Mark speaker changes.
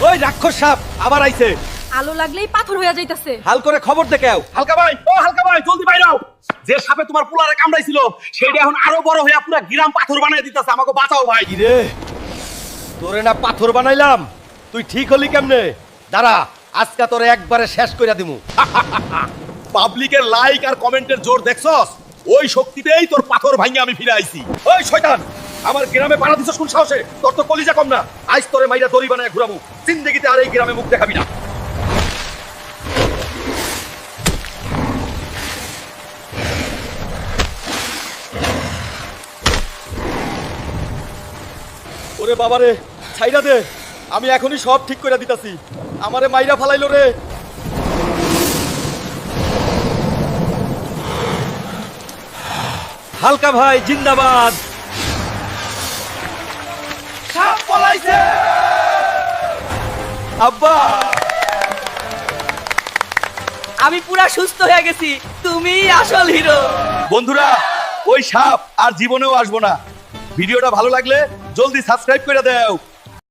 Speaker 1: ওই রাক্ষস সাপ আবার আইছে।
Speaker 2: আলো লাগলেই পাথর হয়ে যাইতাছে।
Speaker 1: হাল করে খবর দেখাও। হালকা ভাই, ও হালকা ভাই, জলদি বাইরাও। যে সাপে তোমার পোলারে কামড়াইছিল সেটা এখন আরো বড় হইয়া পুরো গ্রাম পাথর বানাই দিতেছে। আমাকে বাঁচাও ভাই। রে তোরে না পাথর বানাইলাম, তুই ঠিক হলি কেমনে? দাঁড়া, আজকে তোরে একবারে শেষ কইরা দিমু। পাবলিকের লাইক আর কমেন্টের জোর দেখছস? ওই শক্তিতেই তোর পাথর ভাঙে আমি ফিরে আইছি। ওই শয়তান, আমার গ্রামে পাড়া দিছস কোন সাহসে? তোর তো কলিজা কম না। আজ তোরে মাইরা দড়ি বানায় ঘুরাবো। জিন্দেগিতে আর এই গ্রামে মুখ দেখাবি না। ওরে বাবারে, ছাইরা দে, আমি এখনই সব ঠিক করে দিতাছি। আমারে মাইরা ফালাইলো রে। হালকা ভাই জিন্দাবাদ। সাপ পলাইছে। আব্বা,
Speaker 3: আমি পুরা সুস্থ হয়ে গেছি, তুমিই আসল হিরো।
Speaker 1: বন্ধুরা, ওই সাপ আর জীবনেও আসবো না। ভিডিওটা ভালো লাগলে জলদি সাবস্ক্রাইব করে দাও।